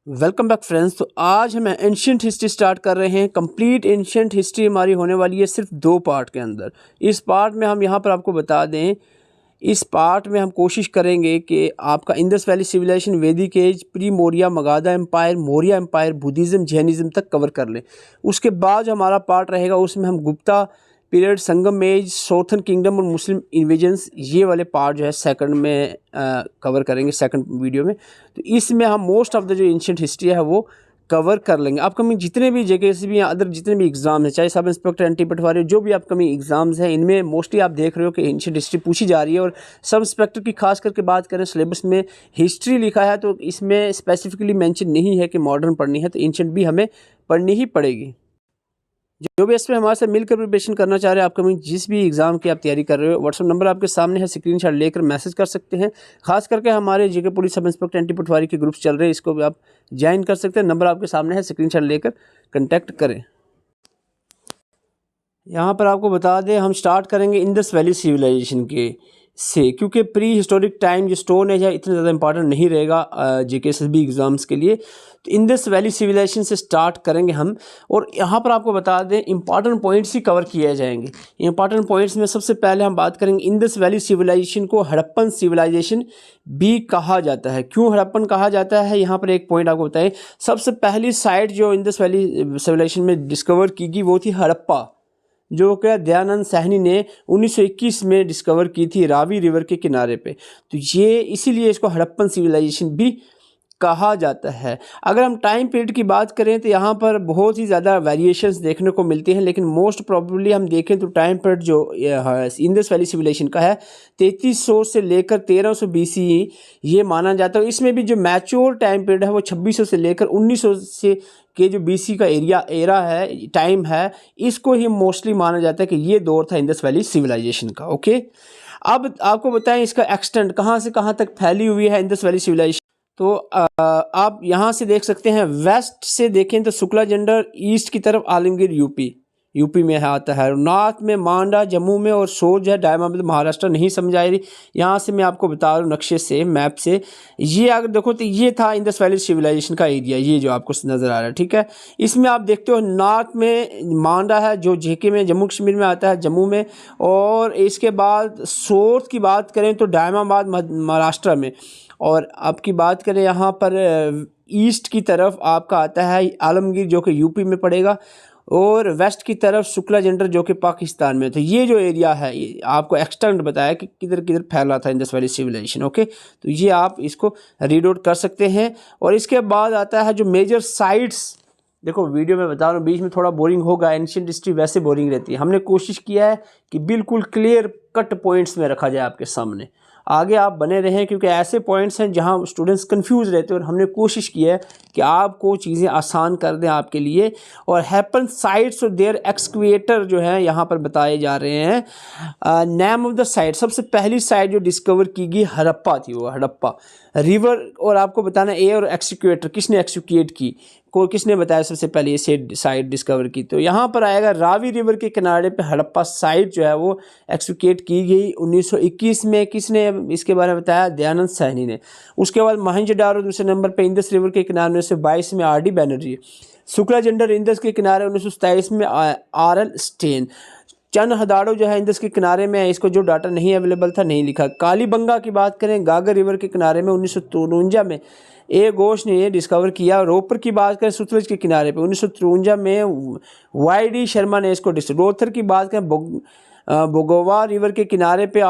Welcome back friends. तो आज हम एंशियंट हिस्ट्री स्टार्ट कर रहे हैं। कंप्लीट एंशियंट हिस्ट्री हमारी होने वाली है सिर्फ 2 पार्ट के अंदर। इस पार्ट में हम यहाँ पर आपको बता दें, इस पार्ट में हम कोशिश करेंगे कि आपका Indus valley civilisation, Vedic age, pre Maurya, Magadha empire, Maurya empire, Buddhism, Jainism तक कवर कर लें। उसके बाद जो हमारा पार्ट रहेगा उसमें हम गुप्ता पीरियड, संगम एज, सॉर्थन किंगडम और मुस्लिम इन्वेजन्स, ये वाले पार्ट जो है सेकंड में कवर करेंगे, सेकंड वीडियो में। तो इसमें हम मोस्ट ऑफ द जो एंशिएंट हिस्ट्री है वो कवर कर लेंगे। अपकमिंग जितने भी JKC भी या अदर जितने भी एग्जाम है, चाहे सब इंस्पेक्टर, एंटी पटवारी, जो भी अपकमिंग एग्जाम्स हैं, इनमें मोस्टली आप देख रहे हो कि एंशिएंट हिस्ट्री पूछी जा रही है। और सब इंस्पेक्टर की खास करके बात करें, सिलेबस में हिस्ट्री लिखा है तो इसमें स्पेसिफिकली मेंशन नहीं है कि मॉडर्न पढ़नी है, तो एंशिएंट भी हमें पढ़नी ही पड़ेगी। जो भी इसमें हमारे साथ मिलकर प्रिपरेशन करना चाह रहे हैं, अपकमिंग जिस भी एग्जाम की आप तैयारी कर रहे हो, व्हाट्सअप नंबर आपके सामने है, स्क्रीनशॉट लेकर मैसेज कर सकते हैं। खास करके हमारे JK police sub inspector, anti पटवारी के ग्रुप्स चल रहे हैं, इसको भी आप ज्वाइन कर सकते हैं। नंबर आपके सामने है, स्क्रीनशॉट लेकर कॉन्टैक्ट करें। यहाँ पर आपको बता दें, हम स्टार्ट करेंगे इंडस वैली सिविलाइजेशन के से, क्योंकि प्री हिस्टोरिक टाइम जो स्टोन एज है इतना ज़्यादा इंपॉर्टेंट नहीं रहेगा JKSB एग्ज़ाम्स के लिए। तो इंडस वैली सिविलाइजेशन से स्टार्ट करेंगे हम। और यहाँ पर आपको बता दें, इंपॉर्टेंट पॉइंट्स ही कवर किए जाएंगे। इंपॉर्टेंट पॉइंट्स में सबसे पहले हम बात करेंगे, इंडस वैली सिविलाइजेशन को हड़प्पन सिविलाइजेशन भी कहा जाता है। क्यों हड़प्पन कहा जाता है, यहाँ पर एक पॉइंट आपको बताएं। सबसे पहली साइट जो इंडस वैली सिविलाइजेशन में डिस्कवर की गई वो थी हड़प्पा, जो कि दयानंद साहनी ने 1921 में डिस्कवर की थी रावी रिवर के किनारे पे। तो ये इसीलिए इसको हड़प्पन सिविलाइजेशन भी कहा जाता है। अगर हम टाइम पीरियड की बात करें तो यहाँ पर बहुत ही ज़्यादा वेरिएशंस देखने को मिलती हैं, लेकिन मोस्ट प्रोबेबली हम देखें तो टाइम पीरियड जो इंडस वैली सिविलाइजेशन का है 3300 से लेकर 1300 BCE ये माना जाता है। इसमें भी जो मैच्योर टाइम पीरियड है वो 2600 से लेकर 1900 से के जो BC का एरा है, टाइम है, इसको ही मोस्टली माना जाता है कि ये दौर था इंडस वैली सिविलाइजेशन का। ओके, अब आपको बताएं इसका एक्सटेंट कहाँ से कहाँ तक फैली हुई है इंडस वैली सिविलाइजेशन। तो आप यहाँ से देख सकते हैं, वेस्ट से देखें तो शुक्ला जंडर, ईस्ट की तरफ आलमगीर यूपी में है आता है, नॉर्थ में मांडा जम्मू में, और सोर जो है डायमंड महाराष्ट्र। नहीं समझ आ रही, यहाँ से मैं आपको बता रहा हूँ नक्शे से, मैप से। ये अगर देखो तो ये था इंडस वैली सिविलाइजेशन का एरिया, ये जो आपको नज़र आ रहा है, ठीक है। इसमें आप देखते हो नॉर्थ में मांडा है जो JK में, जम्मू कश्मीर में आता है, जम्मू में। और इसके बाद सोर्थ की बात करें तो डायमाबाद महाराष्ट्र में। और आपकी बात करें यहाँ पर ईस्ट की तरफ आपका आता है आलमगीर जो कि यूपी में पड़ेगा, और वेस्ट की तरफ शुक्ला जंडर जो कि पाकिस्तान में। तो ये जो एरिया है, ये आपको एक्सटेंट बताया कि किधर किधर फैला था इंडस वैली सिविलाइजेशन। ओके, तो ये आप इसको रीड आउट कर सकते हैं। और इसके बाद आता है जो मेजर साइट्स। देखो वीडियो में बता रहा हूँ, बीच में थोड़ा बोरिंग होगा, एंशिएंट हिस्ट्री वैसे बोरिंग रहती है। हमने कोशिश किया है कि बिल्कुल क्लियर कट पॉइंट्स में रखा जाए आपके सामने। आगे आप बने रहें, क्योंकि ऐसे पॉइंट्स हैं जहां स्टूडेंट्स कंफ्यूज रहते हैं, और हमने कोशिश की है कि आपको चीज़ें आसान कर दें आपके लिए। और हैपन साइट्स और देयर एक्सक्वेटर जो है यहाँ पर बताए जा रहे हैं। नेम ऑफ द साइट, सबसे पहली साइट जो डिस्कवर की गई हड़प्पा थी, वो हड़प्पा रिवर। और आपको बताना ए और एक्सक्वेटर किसने एक्सक्यूट की, को किसने बताया सबसे पहले ये साइट डिस्कवर की। तो यहाँ पर आएगा रावी रिवर के किनारे पे हड़प्पा साइट जो है वो एक्सक्यूट की गई 1921 में। किसने इसके बारे में बताया, दयानंद साहनी ने। उसके बाद मोहनजोदारो दूसरे नंबर पे, इंडस रिवर के किनारे 1922 में RD बैनर्जी। शुक्ला जंडर इंडस के किनारे 1927 में RL स्टेन। चंद हदाड़ो जो है इंडस के किनारे में है, इसको जो डाटा नहीं अवेलेबल था नहीं लिखा। कालीबंगा की बात करें, गागर रिवर के किनारे में 1953 में ए घोष ने ये डिस्कवर किया। रोपर की बात करें सतलुज के किनारे पे 1953 में YD शर्मा ने इसको रोथर की बात करें बोगोवा रिवर के किनारे पे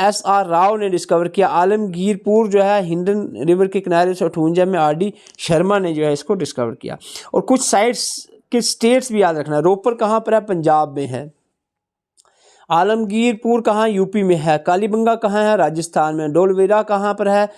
SR राव ने डिस्कवर किया। आलमगीरपुर जो है हिंडन रिवर के किनारे 1958 में RD शर्मा ने जो है इसको डिस्कवर किया। और कुछ साइट्स के स्टेट्स भी याद रखना, रोपर कहाँ पर है, पंजाब में है। आलमगीरपुर कहाँ, यूपी में है। कालीबंगा कहाँ है, राजस्थान में। डोलवेरा कहाँ पर है,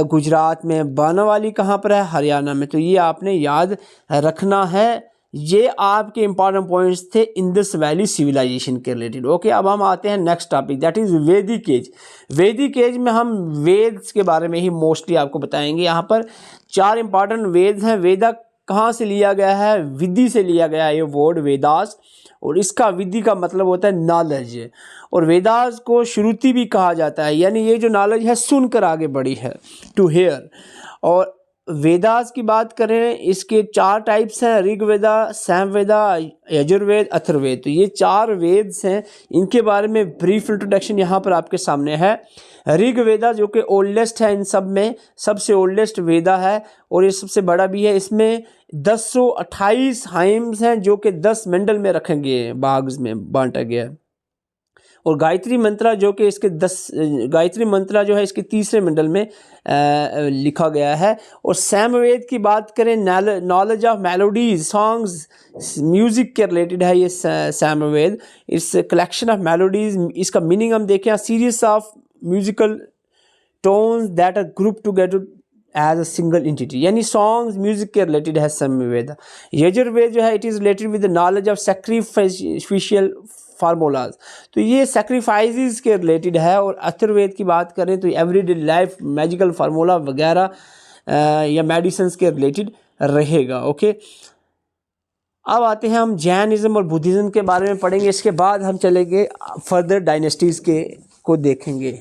गुजरात में। बानावाली कहाँ पर है, हरियाणा में। तो ये आपने याद रखना है। ये आपके इंपॉर्टेंट पॉइंट्स थे इंडस वैली सिविलाइजेशन के रिलेटेड। ओके, अब हम आते हैं नेक्स्ट टॉपिक, दैट इज़ वैदिक एज। वैदिक एज में हम वेद्स के बारे में ही मोस्टली आपको बताएंगे। यहाँ पर 4 इंपॉर्टेंट वेद हैं। वेदा कहाँ से लिया गया है, विधि से लिया गया है ये वर्ड वेदास, और इसका विधि का मतलब होता है नॉलेज। और वेदास को श्रुति भी कहा जाता है, यानी ये जो नॉलेज है सुनकर आगे बढ़ी है, टू हेयर। और वेदास की बात करें, इसके 4 टाइप्स हैं, ऋग्वेदा, सामवेदा, यजुर्वेद, अथर्ववेद। तो ये 4 वेद्स हैं, इनके बारे में ब्रीफ इंट्रोडक्शन यहाँ पर आपके सामने है। ऋग्वेदा जो कि ओल्डेस्ट है इन सब में, सबसे ओल्डेस्ट वेदा है और ये सबसे बड़ा भी है। इसमें 1028 हाइम्स हैं जो कि 10 मंडल में रखे गए हैं, भाग्स में बांटा गया है। और गायत्री मंत्रा जो कि इसके 10 गायत्री मंत्रा जो है इसके तीसरे मंडल में लिखा गया है। और सामवेद की बात करें, knowledge of melodies, songs, music के रिलेटेड है ये सामवेद। इस कलेक्शन ऑफ मेलोडीज, इसका मीनिंग हम देखें, series of musical tones that are group together as a single entity, यानी सॉन्ग्स म्यूजिक के रिलेटेड है सामवेद। यजुर्वेद जो है it is related with the knowledge of sacrificial formulas, तो ये सैक्रिफाइसेस के रिलेटेड है। और अथर्ववेद की बात करें तो एवरीडे लाइफ, मैजिकल फार्मूला वगैरह या मेडिसिन के रिलेटेड रहेगा। ओके, अब आते हैं हम जैनिज़्म और बुद्धिज़्म के बारे में पढ़ेंगे, इसके बाद हम चलेंगे फर्दर डायनेस्टीज़ को देखेंगे।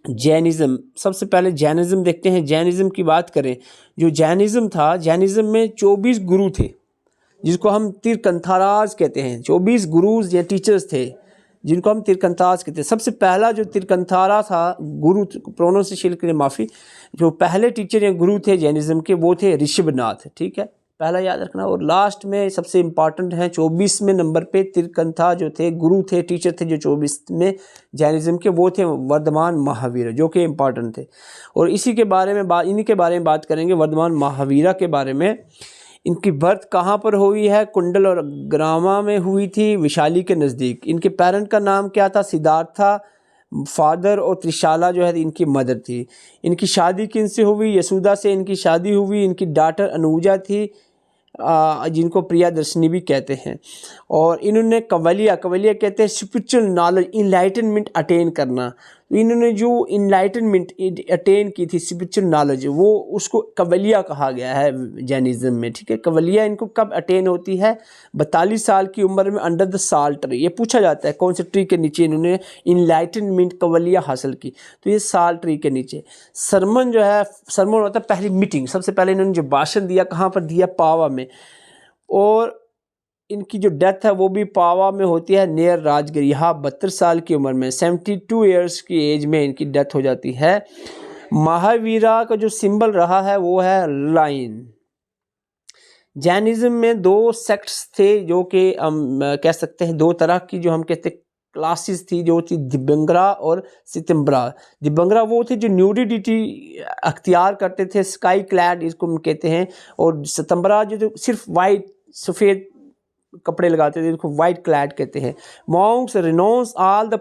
जैनिज़्म, सबसे पहले जैनिज़्म देखते हैं। जैनिज़्म की बात करें, जो जैनिज़्म था, जैनिज़्म में 24 गुरु थे जिसको हम तीर्थंकराज कहते हैं। 24 गुरुज या टीचर्स थे जिनको हम तीर्थंकराज कहते हैं। सबसे पहला जो तीर्थंकरा था, गुरु, प्रोनाउंसिएशन के लिए माफ़ी, जो पहले टीचर या गुरु थे जैनिज़्म के वो थे ऋषभनाथ। ठीक है, पहला याद रखना। और लास्ट में सबसे इम्पॉर्टेंट है 24वें नंबर पे तीर्थंकरा जो थे, गुरु थे, टीचर थे जो 24 में जैनिज़्म के, वो थे वर्धमान महावीर, जो कि इम्पॉर्टेंट थे। और इसी के बारे में इन्हीं के बारे में बात करेंगे, वर्धमान महावीरा के बारे में। इनकी बर्थ कहाँ पर हुई है? कुंडल और ग्रामा में हुई थी, विशाली के नज़दीक। इनके पेरेंट का नाम क्या था? सिद्धार्था फादर, और त्रिशाला जो है इनकी मदर थी। इनकी शादी किनसे हुई? यशोदा से इनकी शादी हुई। इनकी डॉटर अनुजा थी जिनको प्रियदर्शनी भी कहते हैं। और इन्होंने कवलिया कहते हैं स्पिरिचुअल नॉलेज, इनलाइटनमेंट अटेन करना। इन्होंने जो इनलाइटनमेंट अटेन की थी, स्पिरिचुअल नॉलेज, वो उसको कवलिया कहा गया है जैनिज़्म में। ठीक है, कवलिया इनको कब अटेन होती है? 42 साल की उम्र में, अंडर द साल ट्री। ये पूछा जाता है कौन से ट्री के नीचे इन्होंने इनलाइटनमेंट कवलिया हासिल की, तो ये साल ट्री के नीचे। सरमन जो है, सरमन होता है पहली मीटिंग, सबसे पहले इन्होंने जो भाषण दिया कहाँ पर दिया? पावा में। और इनकी जो डेथ है वो भी पावा में होती है, नियर राजगिर। यहाँ 32 साल की उम्र में, 72 ईयर्स की एज में इनकी डेथ हो जाती है। महावीरा का जो सिंबल रहा है वो है लाइन। जैनिज़्म में 2 सेक्ट्स थे जो कि हम कह सकते हैं 2 तरह की, जो हम कहते हैं क्लासेस थी, जो थी दिब्यंगरा और सितंबरा। दिब्यंगरा वो थे जो न्यूडिटी अख्तियार करते थे, स्काई क्लैड इसको हम कहते हैं। और सितंबरा जो सिर्फ वाइट, सफ़ेद कपड़े लगाते थे, इनको वाइट क्लैड कहते हैं। Monks renounce all the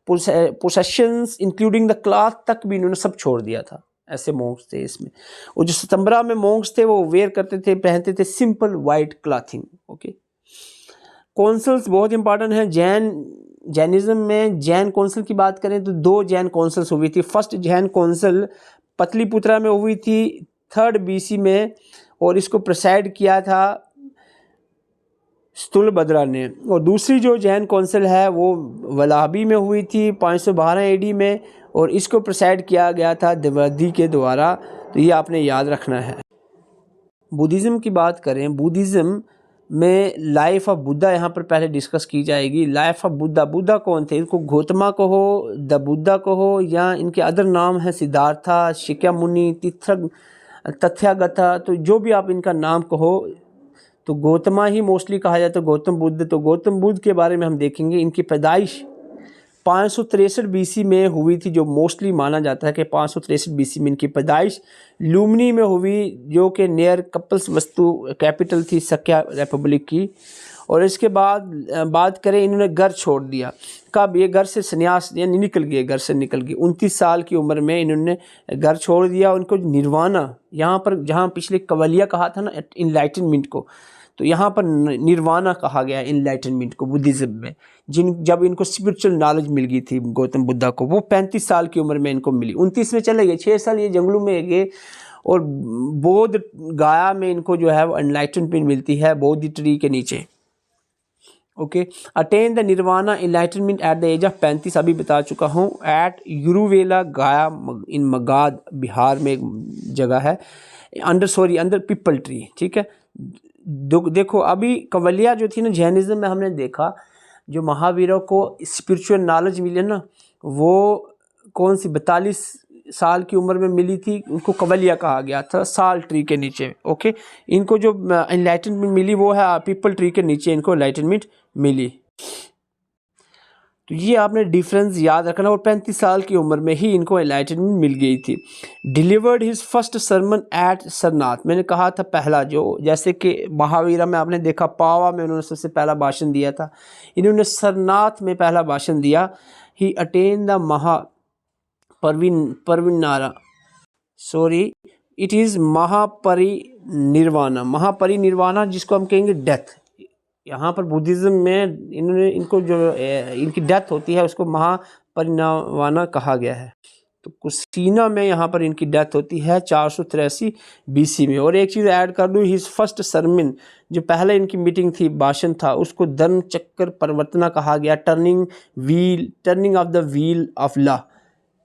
possessions including the cloth तक भी इन्होंने सब छोड़ दिया था, ऐसे मॉन्क्स थे इसमें। और जो सितंबरा में मॉन्क्स थे वो वेयर करते थे, पहनते थे simple white clothing. Okay, councils बहुत इंपॉर्टेंट हैं। जैनिज़्म में जैन कौंसल की बात करें तो 2 जैन कौंसल्स हुई थी। फर्स्ट जैन कौंसल पतलीपुत्रा में हुई थी 3rd BC में, और इसको प्रेसाइड किया था स्थूलभद्रा ने। और दूसरी जो जैन कौंसिल है वो वल्लभी में हुई थी 512 AD में, और इसको प्रेसाइड किया गया था द्विवेदी के द्वारा। तो ये आपने याद रखना है। बुद्धिज़्म की बात करें, बुद्धिज़्म में लाइफ ऑफ बुद्धा यहाँ पर पहले डिस्कस की जाएगी। लाइफ ऑफ बुद्धा, बुद्धा कौन थे? इनको गौतमा कहो, द बुद्धा कहो, या इनके अदर नाम है सिद्धार्था, शिक्यामुनि, तथ्यागता। तो जो भी आप इनका नाम कहो, तो गौतमा ही मोस्टली कहा जाता है, गौतम बुद्ध। तो गौतम बुद्ध के बारे में हम देखेंगे। इनकी पैदाइश 563 BC में हुई थी, जो मोस्टली माना जाता है कि 563 BC में इनकी पैदाइश लुम्नी में हुई, जो कि नियर कपल्स वस्तु कैपिटल थी सक्या रिपब्लिक की। और इसके बाद बात करें, इन्होंने घर छोड़ दिया। कब? ये घर से संन्यास यानी निकल गए, घर से निकल गए। 29 साल की उम्र में इन्होंने घर छोड़ दिया। उनको निर्वाणा, यहाँ पर जहाँ पिछले कवलिया कहा था ना इनलाइटनमेंट को, तो यहाँ पर निर्वाणा कहा गया इनलाइटनमेंट को बुद्धिज़्म में। जब इनको स्पिरिचुअल नॉलेज मिल गई थी गौतम बुद्धा को, वो 35 साल की उम्र में इनको मिली। 29 में चले गए, 6 साल ये जंगलों में गए। और बोध गाया में इनको जो है वो एनलाइटनमेंट मिलती है बोधि ट्री के नीचे। Okay. Attain the nirvana enlightenment at the age of 35, अभी बता चुका हूँ। एट यूरुवेला गाया इन मगाध, बिहार में एक जगह है, अंडर पीपल ट्री, ठीक है। देखो अभी कवलिया जो थी ना, जैनिज्म में हमने देखा जो महावीरों को स्पिरिचुअल नॉलेज मिली ना, वो कौन सी 42 साल की उम्र में मिली थी, उनको कवलिया कहा गया था, साल ट्री के नीचे। ओके, इनको जो एनलाइटनमेंट मिली वो है पीपल ट्री के नीचे इनको एनलाइटनमेंट मिली। तो ये आपने डिफरेंस याद रखना, और 35 साल की उम्र में ही इनको एनलाइटनमेंट मिल गई थी। Delivered his first sermon at Sarnath, मैंने कहा था पहला जो, जैसे कि महावीरा में आपने देखा पावा में उन्होंने सबसे पहला भाषण दिया था, इन्होंने सरनाथ में पहला भाषण दिया। He attain the parinirvana, sorry it is Mahaparinirvana, Mahaparinirvana जिसको हम कहेंगे डेथ। यहाँ पर बुद्धिज़्म में इनको जो इनकी डेथ होती है उसको महापरिनिर्वाणा कहा गया है। तो कुशीना में यहाँ पर इनकी डेथ होती है 483 BC में। और एक चीज़ ऐड कर दूँ, हिज फर्स्ट सरमन, जो पहले इनकी मीटिंग थी, भाषण था, उसको धर्म चक्कर परिवर्तना कहा गया, turning of the wheel of law,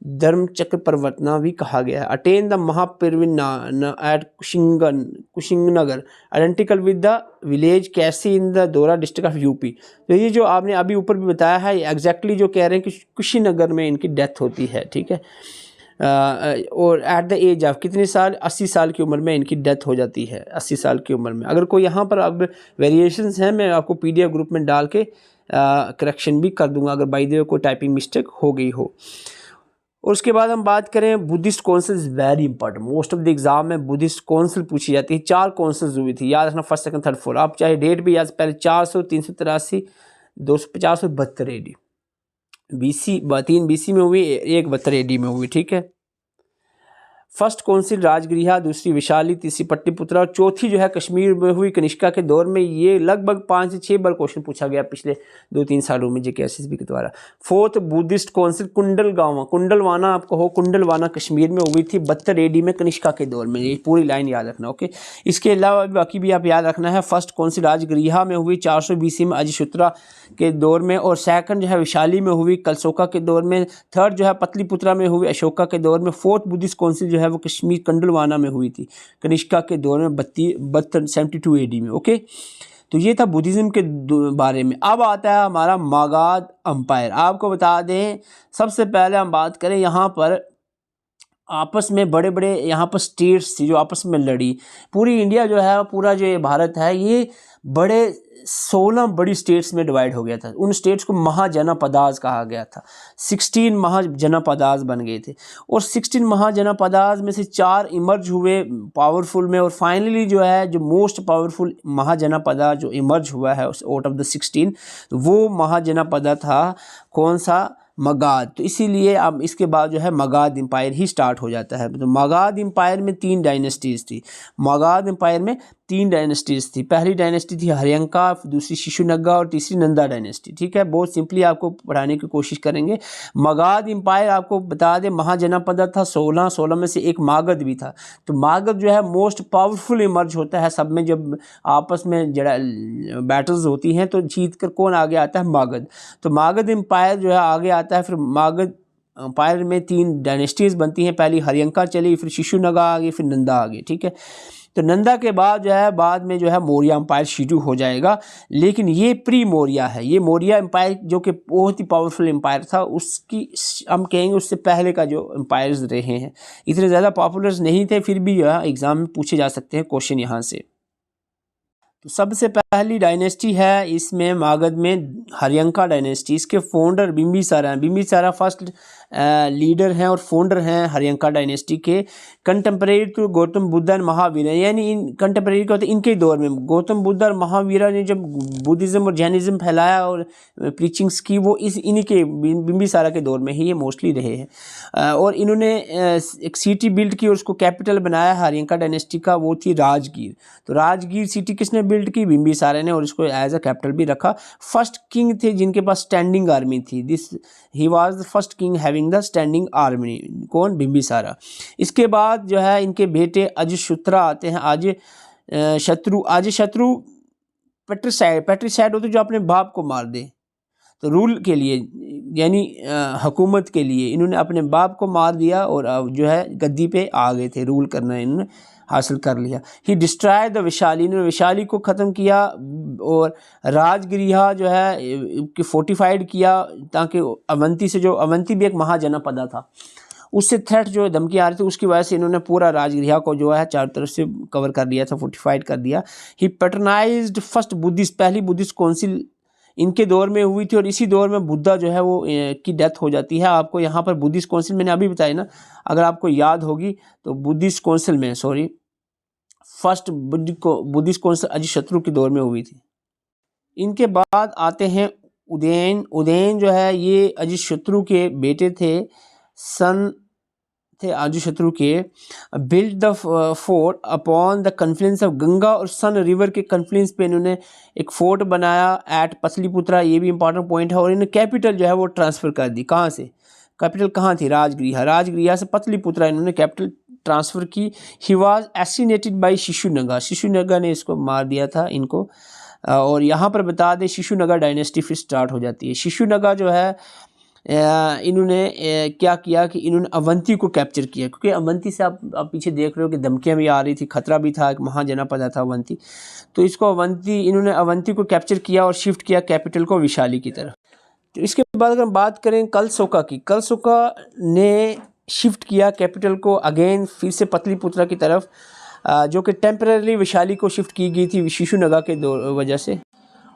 Dharma Chakra Parivartana भी कहा गया है। Attain the Mahaparinirvana at Kushinagar, identical with the village Kasia in the Deoria district of UP. तो ये जो आपने अभी ऊपर भी बताया है, एग्जैक्टली जो कह रहे हैं कि कुशीनगर में इनकी डेथ होती है, ठीक है। और एट द एज ऑफ कितने साल, 80 साल की उम्र में इनकी डेथ हो जाती है, 80 साल की उम्र में। अगर कोई यहाँ पर अब वेरिएशंस हैं, मैं आपको PDF ग्रुप में डाल के करेक्शन भी कर दूंगा अगर बाय द वे कोई टाइपिंग मिस्टेक हो गई हो। और उसके बाद हम बात करें Buddhist council, is very important, most of the exam में बुद्धिस्ट काउंसिल पूछी जाती है। 4 काउंसिल्स हुई थी, याद रखना, फर्स्ट सेकंड थर्ड फोर्थ, आप चाहे डेट भी याद, पहले 400, 383, 250 और 72 AD, BC 3 BC में हुई, एक 72 AD में हुई, ठीक है। फर्स्ट काउंसिल राजगृहा, दूसरी विशाली, तीसरी पट्टिपुत्रा, और चौथी जो है कश्मीर में हुई कनिष्का के दौर में। ये लगभग 5 से 6 बार क्वेश्चन पूछा गया पिछले 2-3 सालों में JKSSB के द्वारा। फोर्थ बुद्धिस्ट काउंसिल कुंडलवाना, आपको हो कुंडलवाना कश्मीर में हुई थी 72 AD में कनिष्का के दौर में। ये पूरी लाइन याद रखना, ओके। इसके अलावा बाकी भी आप याद रखना है। फर्स्ट काउंसिल राजगृहा में हुई 400 BC में अजशुत्रा के दौर में, और सेकंड जो है विशाली में हुई कलसोका के दौर में, थर्ड जो है पतलीपुत्रा में हुई अशोका के दौर में, फोर्थ बुद्धिस्ट काउंसिल जो है वो कश्मीर कंडलवाना में हुई थी कनिष्का के दौर में 72 AD में, ओके। तो ये था बुद्धिज़्म के बारे में। अब आता है हमारा मगध एम्पायर। आपको बता दें, सबसे पहले हम बात करें, यहाँ पर आपस में बड़े बड़े यहाँ पर स्टेट्स थी जो आपस में लड़ी। पूरी इंडिया जो है, पूरा जो ये भारत है, ये बड़े 16 बड़ी स्टेट्स में डिवाइड हो गया था। उन स्टेट्स को महाजनपदास कहा गया था। 16 महाजनपदास बन गए थे, और 16 महाजनपदास में से 4 इमर्ज हुए पावरफुल में, और फाइनली जो है जो मोस्ट पावरफुल महाजनपदा जो इमर्ज हुआ है आउट ऑफ द 16, वो महाजनपदा था कौन सा, मगध। तो इसीलिए अब इसके बाद जो है मगध एम्पायर ही स्टार्ट हो जाता है। तो मगध एम्पायर में 3 डायनेस्टीज़ थी। मगध एम्पायर में 3 डायनेस्टीज़ थी। पहली डायनेस्टी थी हर्यंका, दूसरी शिशुनगा, और तीसरी नंदा डायनेस्टी, ठीक है। बहुत सिंपली आपको पढ़ाने की कोशिश करेंगे। मगध एम्पायर आपको बता दें महाजनपद था 16 में से एक मगध भी था। तो मगध जो है मोस्ट पावरफुल इमर्ज होता है सब में, जब आपस में जरा बैटल्स होती हैं तो जीत कर कौन आगे आता है, मगध। तो मगध एम्पायर जो है आगे आता है। फिर मगध एम्पायर में 3 डायनेस्टीज़ बनती हैं। पहली हर्यंका चली, फिर शिशुनगा आ गई, फिर नंदा आ गई, ठीक है। तो नंदा के बाद जो है बाद में जो है मौर्य एम्पायर शुरू हो जाएगा। लेकिन ये प्री मौर्य है। ये मौर्य एम्पायर जो कि बहुत ही पावरफुल एम्पायर था, उसकी हम कहेंगे उससे पहले का जो एम्पायर्स रहे हैं, इतने ज़्यादा पॉपुलर नहीं थे, फिर भी यह एग्ज़ाम में पूछे जा सकते हैं क्वेश्चन यहाँ से। तो सबसे पहली डायनेस्टी है इसमें मगध में हर्यंका डायनेस्टी। इसके फाउंडर बिंबिसारा हैं। बिंबिसारा फर्स्ट लीडर हैं और फाउंडर हैं हर्यंका डायनेस्टी के। कंटेम्प्रेरी टू गौतम बुद्ध और महावीर, यानी इन कंटेम्प्रेरी को इनके दौर में गौतम बुद्ध और महावीर ने जब बुद्धिज़्म और जैनिज़्म फैलाया और प्रीचिंग्स की, वो इन्हीं के बिंबिसारा के दौर में ही ये मोस्टली रहे हैं। और इन्होंने एक सिटी बिल्ड की और उसको कैपिटल बनाया हर्यंका डायनेस्टी का, वो थी राजगीर। तो राजगीर सिटी किसने बिल्ड की, बिंबिसारा ने, और इसको एज अ कैपिटल भी रखा। फर्स्ट किंग थे जिनके पास स्टैंडिंग आर्मी थी। He was the first king having the standing army. कौन, बिंबिसारा। इसके बाद जो है इनके बेटे अजशुत्रा आते हैं। अजशत्रु पैट्रिसाइड होते जो अपने बाप को मार दे। तो रूल के लिए यानी हुकूमत के लिए इन्होंने अपने बाप को मार दिया और जो है गद्दी पे आ गए थे, रूल करना इन्होंने हासिल कर लिया। ही डिस्ट्रॉय द विशाली, इन्होंने विशाली को ख़त्म किया और राजगृह जो है कि फोर्टिफाइड किया, ताकि अवंती से, जो अवंती भी एक महाजनपद था, उससे थ्रेट जो धमकी आ रही थी, उसकी वजह से इन्होंने पूरा राजगृह को जो है चारों तरफ से कवर कर दिया था, फोर्टिफाइड कर दिया। ही पैटर्नाइज्ड फर्स्ट बुद्धिस्ट, पहली बुद्धिस्ट काउंसिल इनके दौर में हुई थी और इसी दौर में बुद्धा जो है वो की डेथ हो जाती है। आपको यहाँ पर बुद्धिस्ट काउंसिल मैंने अभी बताया ना, अगर आपको याद होगी तो बुद्धिस्ट काउंसिल में फर्स्ट बुद्धिस्ट काउंसिल अजातशत्रु के दौर में हुई थी। इनके बाद आते हैं उदयन। उदयन जो है ये अजातशत्रु के बेटे थे, सन थे अजातशत्रु के। Build the fort upon the confluence of Ganga और सन रिवर के कन्फ्लुएंस पे इन्होंने एक फोर्ट बनाया एट पतलीपुत्रा, ये भी इंपॉर्टेंट पॉइंट है। और इन्होंने कैपिटल जो है वो ट्रांसफ़र कर दी। कहाँ से? कैपिटल कहाँ थी? राजगृह। राजगृह से पतलीपुत्रा इन्होंने कैपिटल ट्रांसफ़र की। ही वॉज एसिनेटेड बाई शिशुनगा, शिशुनगा ने इसको मार दिया था इनको। और यहाँ पर बता दें शिशुनगा डायनेस्टी फिर स्टार्ट हो जाती है। शिशुनगा जो है इन्होंने क्या किया कि इन्होंने अवंती को कैप्चर किया, क्योंकि अवंती से आप पीछे देख रहे हो कि धमकियाँ भी आ रही थी, खतरा भी था, एक महाजनपद था अवंती। तो इसको इन्होंने अवंती को कैप्चर किया और शिफ्ट किया कैपिटल को विशाली की तरफ। तो इसके बाद अगर हम बात करें कलसोका की, कलसोका ने शिफ्ट किया कैपिटल को अगेन फिर से पतलीपुत्रा की तरफ, जो कि टेम्परेरी विशाली को शिफ्ट की गई थी शिशुनगा के वजह से।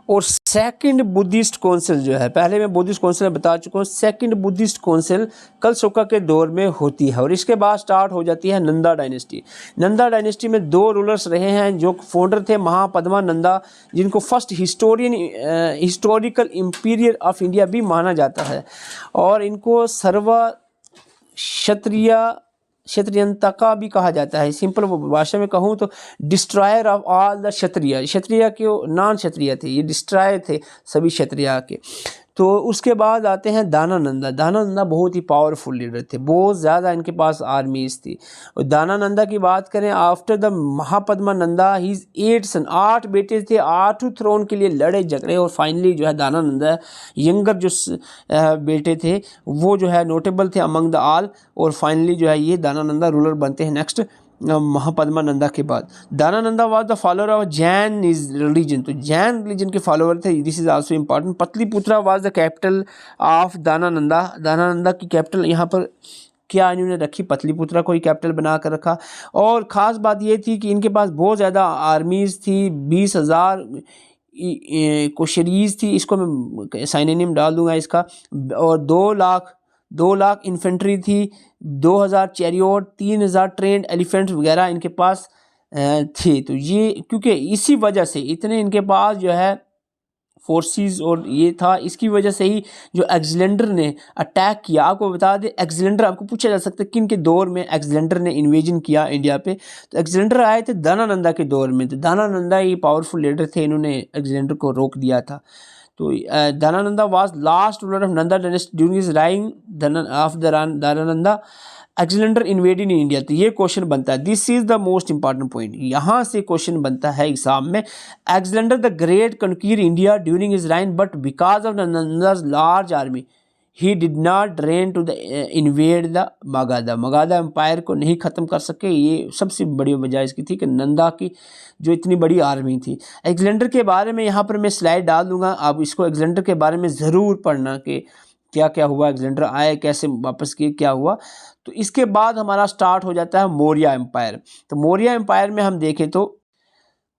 और सेकंड बुद्धिस्ट काउंसिल जो है, पहले मैं बुद्धिस्ट काउंसिल बता चुका हूँ, सेकंड बुद्धिस्ट काउंसिल कलसोका के दौर में होती है। और इसके बाद स्टार्ट हो जाती है नंदा डायनेस्टी। नंदा डायनेस्टी में दो रूलर्स रहे हैं जो फाउंडर थे, महापद्मा नंदा, जिनको first historical imperial of India भी माना जाता है। और इनको क्षत्रियंतका भी कहा जाता है। सिंपल भाषा में कहूँ तो डिस्ट्रॉयर ऑफ ऑल द क्षत्रिय, क्षत्रिय के नॉन क्षत्रिय थे, ये डिस्ट्रॉय थे सभी क्षत्रिय के। तो उसके बाद आते हैं दानानंदा। दानानंदा बहुत ही पावरफुल लीडर थे, बहुत ज़्यादा इनके पास आर्मीज थी। और दानानंदा की बात करें, after the Mahapadma Nanda his 8 son, 8 बेटे थे, 8 थ्रोन के लिए लड़े झगड़े और फाइनली जो है दानानंदा यंगर जो बेटे थे वो जो है नोटेबल थे अमंग द ऑल। और फाइनली जो है ये दानानंदा रूलर बनते हैं नेक्स्ट महापद्मा नंदा के बाद। Dhanananda was the follower of Jain religion, तो जैन रिलीजन के फॉलोअर थे। This is also important. Pataliputra was the capital of Dhanananda. Dhanananda की कैपिटल यहाँ पर क्या इन्होंने रखी? पतलीपुत्रा को ही कैपिटल बना कर रखा। और ख़ास बात ये थी कि इनके पास बहुत ज़्यादा आर्मीज़ थी, 20,000 कोशरीज थी, इसको मैं साइनिम डाल दूंगा इसका। और 2 लाख इन्फेंट्री थी, 2000 चैरियोट, 3000 ट्रेंड एलिफेंट्स वगैरह इनके पास थे। तो ये क्योंकि इसी वजह से इतने इनके पास जो है फोर्सेस और ये था, इसकी वजह से ही जो अलेक्जेंडर ने अटैक किया। आपको बता दें अलेक्जेंडर, आपको पूछा जा सकता है किन के दौर में अलेक्जेंडर ने इन्वेजन किया इंडिया पे। तो अलेक्जेंडर आए थे दानानंदा के दौर में। तो दानानंदा ही पावरफुल लीडर थे, इन्होंने अलेक्जेंडर को रोक दिया था। तो Dhanananda was last ruler of Nanda dynasty during his rising of Dhanananda Alexander invaded in India. तो ये क्वेश्चन बनता है, this is the most important point, यहाँ से क्वेश्चन बनता है एग्जाम में। Alexander the great conquer India during his reign but because of Nanda's large army he did not rain to the invade the Magadha. Magadha empire को नहीं ख़त्म कर सके। ये सबसे बड़ी वजह इसकी थी कि नंदा की जो इतनी बड़ी आर्मी थी। अलेक्जेंडर के बारे में यहाँ पर मैं स्लाइड डाल दूंगा, आप इसको अलेक्जेंडर के बारे में ज़रूर पढ़ना कि क्या क्या हुआ, अलेक्जेंडर आए कैसे, वापस किए, क्या हुआ। तो इसके बाद हमारा स्टार्ट हो जाता है मौर्य एम्पायर। तो मौर्य एम्पायर में हम देखें तो,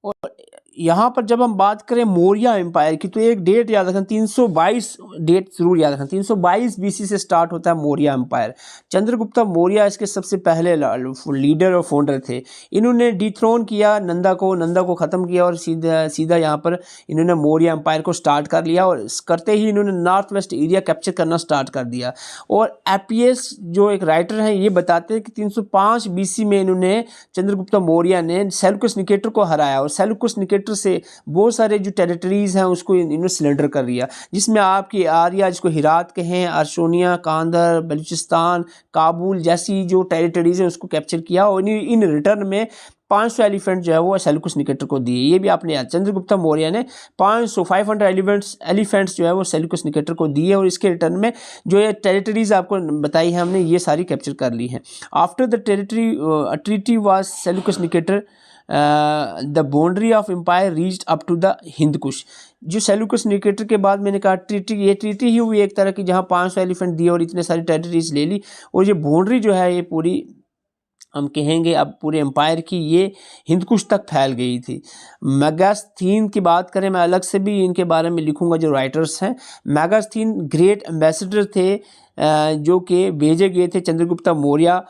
और यहाँ पर जब हम बात करें मौर्य एम्पायर की, तो एक डेट याद रखें, 322 डेट जरूर याद रखें। 322 BC से स्टार्ट होता है मौर्य एम्पायर। चंद्रगुप्त मौर्य इसके सबसे पहले लीडर और फाउंडर थे। इन्होंने डिथ्रोन किया नंदा को ख़त्म किया और सीधा यहाँ पर इन्होंने मौर्य एम्पायर को स्टार्ट कर लिया। और करते ही इन्होंने नॉर्थ वेस्ट एरिया कैप्चर करना स्टार्ट कर दिया। और एपीएस जो एक राइटर हैं ये बताते हैं कि 305 BC में इन्होंने चंद्रगुप्त मौर्य ने सेल्यूकस निकेटर को हराया। और सेल्यूकस निकेटर से बहुत सारे जो टेरिटरीज हैं उसको इन्होंने सिलेंडर कर लिया, जिसमें आपकी आर्या, जिसको हिरात कहें, अर्शोनिया, कांदर, बलूचिस्तान, काबुल जैसी जो टेरिटरीज हैं उसको कैप्चर किया। और इन रिटर्न में 500 एलिफेंट जो है वो सेल्यूकस निकेटर को दिए। ये भी आपने याद, चंद्रगुप्त मौर्य ने 500 एलिफेंट्स जो है वो सेल्यूकस निकेटर को दिए और इसके रिटर्न में जो ये टेरिटरीज आपको बताई है हमने, ये सारी कैप्चर कर ली हैं। After the treaty was Seleucus Nicator the boundary of empire reached up to the Hindu Kush. जो सेल्यूकस निकेटर के बाद मैंने कहा ये ट्रीटी ही हुई एक तरह की, जहाँ 500 एलिफेंट दिए और इतने सारी टेरिटरीज ले ली, और ये बाउंड्री जो है ये पूरी हम कहेंगे अब पूरे एम्पायर की ये हिंदकुश तक फैल गई थी। मेगास्थीन की बात करें, मैं अलग से भी इनके बारे में लिखूंगा जो राइटर्स हैं। मेगास्थीन ग्रेट एम्बेसडर थे जो कि भेजे गए थे चंद्रगुप्त मौर्य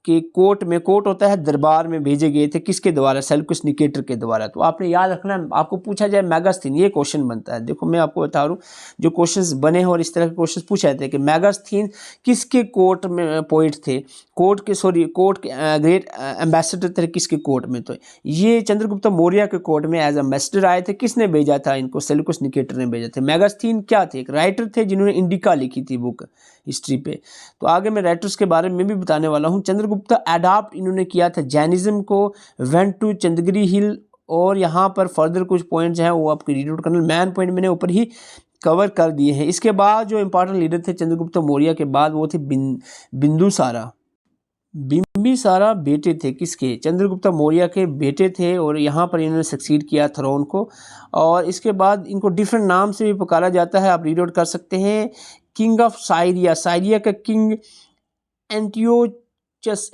के कोर्ट में, कोर्ट होता है दरबार में, भेजे गए थे किसके द्वारा, सेल्यूकस निकेटर के द्वारा। तो आपने याद रखना, आपको पूछा जाए मेगास्थीन, ये क्वेश्चन बनता है। देखो मैं आपको बता रहा हूँ जो क्वेश्चंस बने हैं और इस तरह के क्वेश्चंस पूछे जाते हैं कि मेगास्थीन किसके कोर्ट में पोइट थे, कोर्ट के ग्रेट एम्बेसडर थे किसके कोर्ट में, तो ये चंद्रगुप्त मौर्य के कोर्ट में एज एम्बेसडर आए थे। किसने भेजा था इनको, सेल्यूकस निकेटर ने भेजा था। मेगास्थीन क्या थे, एक राइटर थे जिन्होंने इंडिका लिखी थी बुक हिस्ट्री पे। तो आगे मैं राइटर्स के बारे में भी बताने वाला हूँ। चंद्रगुप्त अडॉप्ट इन्होंने किया था जैनिज्म को, वेंट टू चंद्रगिरी हिल, और यहाँ पर फर्दर कुछ पॉइंट्स हैं वो आपके रीड आउट करना, मैन पॉइंट मैंने ऊपर ही कवर कर दिए हैं। इसके बाद जो इंपॉर्टेंट लीडर थे चंद्रगुप्त मौर्य के बाद वो थे बिंदुसारा। बिंबिसारा बेटे थे किसके, चंद्रगुप्त मौर्य के बेटे थे, और यहाँ पर इन्होंने सक्सीड किया थ्रोन को। और इसके बाद इनको डिफरेंट नाम से भी पुकारा जाता है, आप रीड आउट कर सकते हैं। किंग ऑफ साइरिया, साइरिया का किंग एंटियोचस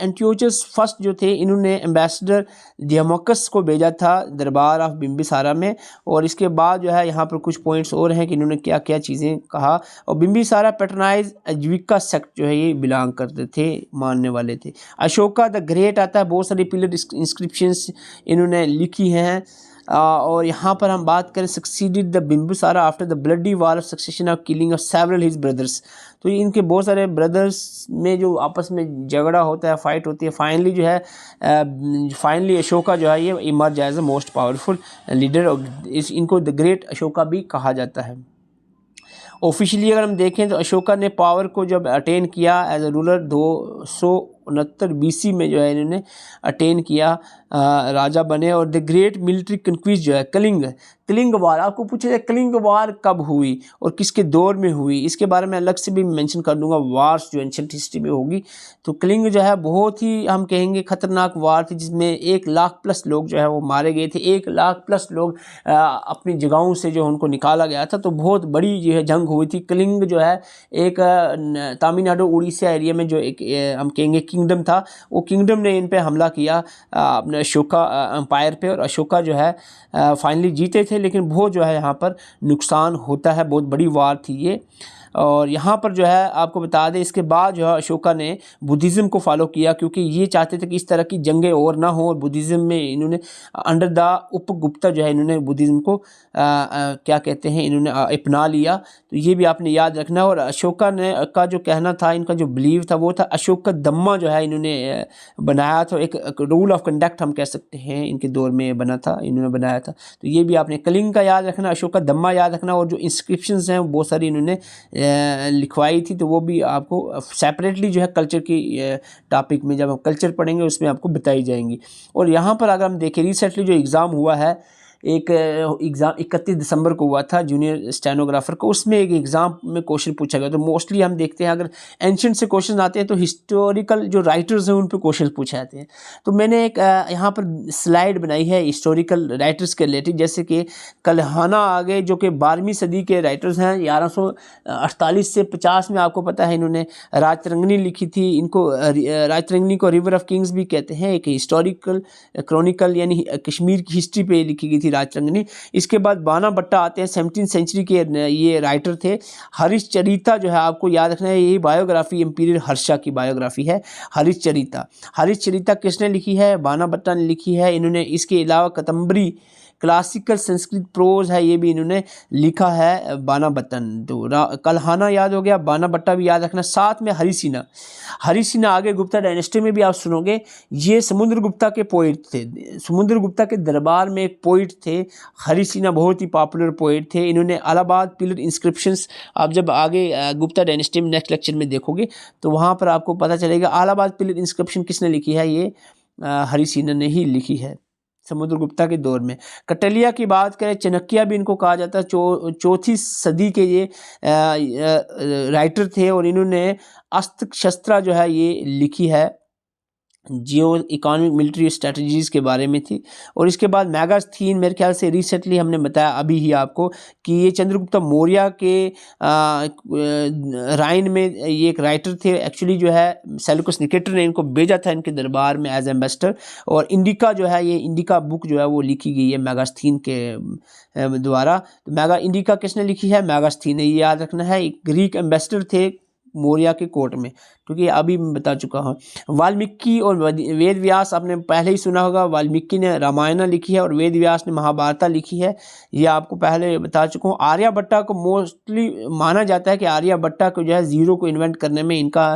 फर्स्ट जो थे, इन्होंने एम्बेसडर दियामकस को भेजा था दरबार ऑफ बिंबिसारा में। और इसके बाद जो है यहाँ पर कुछ पॉइंट्स और हैं कि इन्होंने क्या क्या चीज़ें कहा। और बिंबिसारा पैटर्नाइज अजविका सेक्ट जो है ये बिलोंग करते थे, मानने वाले थे। अशोका द ग्रेट आता है, बहुत सारी पिलर इंस्क्रिप्शंस इन्होंने लिखी हैं। और यहाँ पर हम बात करें succeeded the Bimbisara after the bloody war of succession of killing of several his brothers. तो ये इनके बहुत सारे ब्रदर्स में जो आपस में झगड़ा होता है, फाइट होती है, फाइनली जो है फाइनली अशोका जो है ये emerge as a most powerful leader. इनको द ग्रेट अशोका भी कहा जाता है। ऑफिशियली अगर हम देखें तो अशोका ने पावर को जब अटेन किया एज अ रूलर 269 BC में जो है इन्होंने अटेन किया, राजा बने। और द ग्रेट मिलिट्री कंक्वीस्ट जो है कलिंग वार, आपको पूछा जाए कलिंग वार कब हुई और किसके दौर में हुई, इसके बारे में अलग से भी मेंशन कर दूंगा, वार्स जो एंशिएंट हिस्ट्री में होगी। तो कलिंग जो है बहुत ही हम कहेंगे खतरनाक वार थी, जिसमें 1 लाख प्लस लोग जो है वो मारे गए थे। 1 लाख प्लस लोग अपनी जगहों से जो उनको निकाला गया था। तो बहुत बड़ी जो है जंग हुई थी। कलिंग जो है एक तमिलनाडु उड़ीसा एरिया में जो एक हम कहेंगे किंगडम था, वो किंगडम ने इन पे हमला किया अपने अशोका एम्पायर पे, और अशोका जो है फाइनली जीते थे। लेकिन बहुत जो है यहाँ पर नुकसान होता है, बहुत बड़ी वार थी ये। और यहाँ पर जो है आपको बता दें, इसके बाद जो है अशोका ने बुद्धिज़्म को फॉलो किया, क्योंकि ये चाहते थे कि इस तरह की जंगें और ना हो। और बुद्धिज़्म में इन्होंने अंडर द उपगुप्ता जो है इन्होंने बुद्धिज़्म को क्या कहते हैं इन्होंने अपना लिया। तो ये भी आपने याद रखना। और अशोका ने का जो कहना था, इनका जो बिलीव था वो था अशोक का दम्मा जो है इन्होंने बनाया था, एक रूल ऑफ कंडक्ट हम कह सकते हैं इनके दौर में बना था, इन्होंने बनाया था। तो ये भी आपने कलिंग का याद रखना, अशोक का दम्मा याद रखना। और जो इंस्क्रिप्शंस हैं बहुत सारी इन्होंने लिखवाई थी, तो वो भी आपको सेपरेटली जो है कल्चर की टॉपिक में जब हम कल्चर पढ़ेंगे उसमें आपको बताई जाएंगी। और यहाँ पर अगर हम देखें रिसेंटली जो एग्ज़ाम हुआ है, एक एग्ज़ाम 31 दिसंबर को हुआ था जूनियर स्टेनोग्राफर को, उसमें एक एग्ज़ाम में क्वेश्चन पूछा गया। तो मोस्टली हम देखते हैं अगर एंशिएंट से क्वेश्चन आते हैं तो हिस्टोरिकल जो राइटर्स हैं उन पे क्वेश्चन पूछे जाते हैं। तो मैंने एक यहाँ पर स्लाइड बनाई है हिस्टोरिकल राइटर्स के रिलेटेड, जैसे कि कल्हाना आ गए जो कि 12वीं सदी के राइटर्स हैं। 1148 से 50 में आपको पता है इन्होंने राजतरंगिणी लिखी थी। इनको राजतरंगिणी को रिवर ऑफ किंग्स भी कहते हैं। एक हिस्टोरिकल क्रॉनिकल यानी कश्मीर की हिस्ट्री पे लिखी गई थी राजतरंगिणी। इसके बाद बाना भट्टा आते हैं, 17वीं सेंचुरी के ये राइटर थे। हरिश्चरिता जो है आपको याद रखना है, ये बायोग्राफी इंपीरियल हर्षा की बायोग्राफी है हरिश्चरिता किसने लिखी है, बाना भट्टा ने लिखी है। इन्होंने इसके अलावा कदम्बरी क्लासिकल संस्कृत प्रोज है, ये भी इन्होंने लिखा है बाना भट्टन। तो कल्हाना याद हो गया, बाना भट्टा भी याद रखना। साथ में हरिसिना आगे गुप्ता डायनेस्टी में भी आप सुनोगे, ये समुद्रगुप्ता के पोइट थे। समुद्रगुप्ता के दरबार में एक पोइट थे हरिसिना, बहुत ही पॉपुलर पोइट थे। इन्होंने इलाहाबाद पिलर इंस्क्रिप्शंस, आप जब आगे गुप्ता डायनेस्टी में नेक्स्ट लेक्चर में देखोगे तो वहाँ पर आपको पता चलेगा इलाहाबाद पिलर इंस्क्रिप्शन किसने लिखी है, ये हरिसेना ने ही लिखी है समुद्रगुप्ता के दौर में। कटलिया की बात करें, चाणक्य भी इनको कहा जाता है, चौथी सदी के ये राइटर थे और इन्होंने अस्त्र शस्त्रा जो है ये लिखी है, जियो इकोनॉमिक मिलिट्री स्ट्रेटजीज़ के बारे में थी। और इसके बाद मैगास्थीन, मेरे ख्याल से रिसेंटली हमने बताया अभी ही आपको कि ये चंद्रगुप्त मौर्य के राइन में ये एक राइटर थे। एक्चुअली जो है सेल्यूकस निकेटर ने इनको भेजा था इनके दरबार में एज एम्बेसडर, और इंडिका जो है ये इंडिका बुक जो है वो लिखी गई है मैगास्थीन के द्वारा। तो इंडिका किसने लिखी है? मैगास्थीन ने। ये याद रखना है, एक ग्रीक एम्बेसडर थे मौर्य के कोर्ट में, क्योंकि अभी मैं बता चुका हूँ। वाल्मीकि और वेद व्यास आपने पहले ही सुना होगा। वाल्मीकि ने रामायण लिखी है और वेद व्यास ने महाभारत लिखी है, ये आपको पहले बता चुका हूँ। आर्यभट्ट को मोस्टली माना जाता है कि आर्यभट्ट को जो है ज़ीरो को इन्वेंट करने में इनका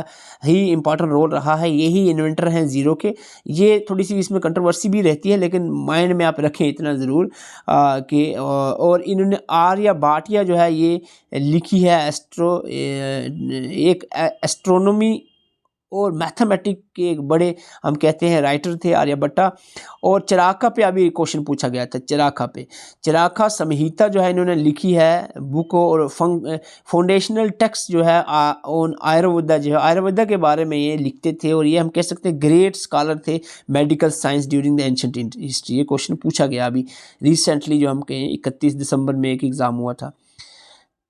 ही इम्पॉर्टेंट रोल रहा है, यही इन्वेंटर हैं ज़ीरो के। ये थोड़ी सी इसमें कंट्रोवर्सी भी रहती है, लेकिन माइंड में आप रखें इतना ज़रूर कि और इन्होंने आर्यभट्ट जो है ये लिखी है एक एस्ट्रोनॉमी और मैथमेटिक के एक बड़े हम कहते हैं राइटर थे आर्यभट्ट। और चराखा पे अभी क्वेश्चन पूछा गया था, चराखा संहिता जो है इन्होंने लिखी है बुक, और फाउंडेशनल टेक्स्ट जो है ऑन आयुर्वेदा जो है आयुर्वेदा के बारे में ये लिखते थे, और ये हम कह सकते हैं ग्रेट स्कॉलर थे medical science during the ancient history. ये क्वेश्चन पूछा गया अभी रिसेंटली, जो हम कहें 31 दिसंबर में एक एग्ज़ाम हुआ था।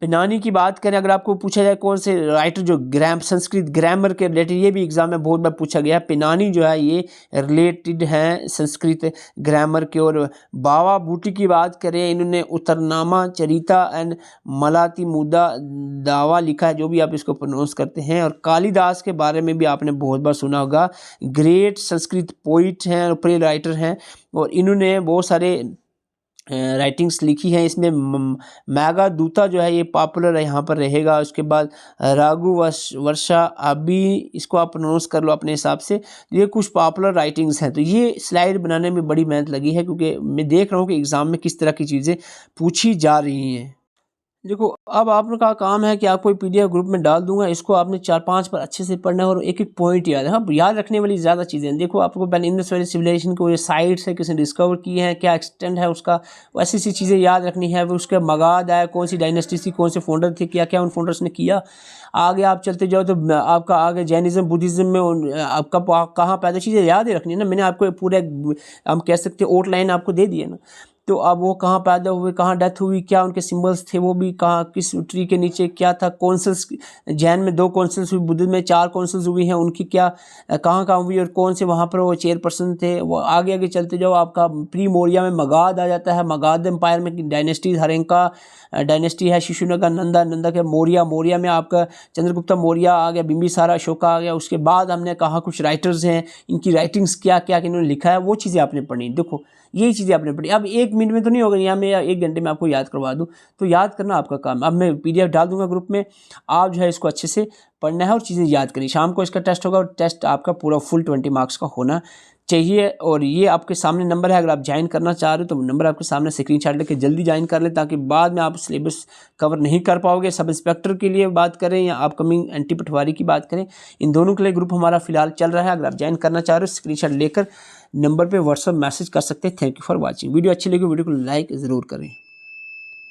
पिनानी की बात करें, अगर आपको पूछा जाए कौन से राइटर जो संस्कृत ग्रामर के रिलेटेड, ये भी एग्जाम में बहुत बार पूछा गया। पिनानी जो है ये रिलेटेड हैं संस्कृत ग्रामर के। और बावा बूटी की बात करें, इन्होंने उत्तरनामा चरिता एंड मलाती मुद्दा दावा लिखा है, जो भी आप इसको प्रोनाउंस करते हैं। और कालिदास के बारे में भी आपने बहुत बार सुना होगा, ग्रेट संस्कृत पोइट हैं और प्ले राइटर हैं, और इन्होंने बहुत सारे राइटिंग्स लिखी हैं। इसमें मेघदूत जो है ये पॉपुलर है, यहाँ पर रहेगा। उसके बाद राघु वर्षा, अभी इसको आप प्रोनाउंस कर लो अपने हिसाब से। ये कुछ पॉपुलर राइटिंग्स हैं। तो ये स्लाइड बनाने में बड़ी मेहनत लगी है, क्योंकि मैं देख रहा हूँ कि एग्ज़ाम में किस तरह की चीज़ें पूछी जा रही हैं। देखो, अब आपका काम है कि आपको PDF ग्रुप में डाल दूंगा, इसको आपने 4-5 पर अच्छे से पढ़ना है और एक एक पॉइंट याद है। हाँ, याद रखने वाली ज़्यादा चीज़ें हैं। देखो, आपको पहले इंडस वैली सिविलाइजेशन को ये साइट्स है किसने डिस्कवर किए हैं, क्या एक्सटेंट है उसका, ऐसी ऐसी चीज़ें याद रखनी है। वो उसके मगाध आया, कौन सी डायनेस्टी थी, कौन से फाउंडर थे, क्या क्या उन फाउंडर्स ने किया। आगे आप चलते जाओ तो आपका आगे जैनिज़्म बुद्धिज़्म में आपका कहाँ पैदा, चीज़ें याद ही रखनी है ना। मैंने आपको पूरे हम कह सकते हैं आउटलाइन आपको दे दिया ना। तो अब वो कहाँ पैदा हुए, कहाँ डेथ हुई, क्या उनके सिंबल्स थे, वो भी कहाँ किस ट्री के नीचे क्या था, कौंसल्स जैन में 2 कौंसल्स हुई, बुद्ध में 4 कौंसल्स हुई हैं, उनकी क्या कहाँ कहाँ हुई और कौन से वहाँ पर वो चेयरपर्सन थे। वो आगे आगे चलते जाओ, आपका प्री मौर्य में मगध आ जाता है। मगध एम्पायर में डायनेस्टीज, हरेंका डायनेस्टी है, शिशुनागा, नंदा के मौर्य में आपका चंद्रगुप्त मौर्य आ गया, बिंबिसारा, अशोका आ गया। उसके बाद हमने कहा कुछ राइटर्स हैं, इनकी राइटिंग्स क्या क्या इन्होंने लिखा है, वो चीज़ें आपने पढ़ी। देखो, यही चीज़ें आपने पढ़ी। अब 1 मिनट में तो नहीं होगा, यहाँ मैं 1 घंटे में आपको याद करवा दूँ, तो याद करना आपका काम। अब मैं PDF डाल दूंगा ग्रुप में, आप जो है इसको अच्छे से पढ़ना है और चीज़ें याद करिए। शाम को इसका टेस्ट होगा और टेस्ट आपका पूरा फुल 20 मार्क्स का होना चाहिए। और ये आपके सामने नंबर है, अगर आप ज्वाइन करना चाह रहे हो तो नंबर आपके सामने, स्क्रीनशॉट लेके जल्दी ज्वाइन कर लें, ताकि बाद में आप सिलेबस कवर नहीं कर पाओगे। सब इंस्पेक्टर के लिए बात करें या अपकमिंग NT पटवारी की बात करें, इन दोनों के लिए ग्रुप हमारा फिलहाल चल रहा है। अगर आप ज्वाइन करना चाह रहे हो, स्क्रीनशॉट लेकर नंबर पे व्हाट्सअप मैसेज कर सकते हैं। Thank you for watching. Video अच्छी लगी वीडियो को लाइक ज़रूर करें।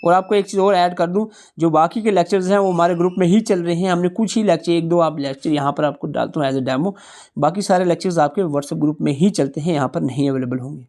और आपको एक चीज़ और ऐड कर दूं, जो बाकी के लेक्चर्स हैं वो हमारे ग्रुप में ही चल रहे हैं। हमने कुछ ही लेक्चर, 1-2 आप लेक्चर यहाँ पर आपको डालता हूँ एज ए डेमो। बाकी सारे लेक्चर्स आपके व्हाट्सएप ग्रुप में ही चलते हैं, यहाँ पर नहीं अवेलेबल होंगे।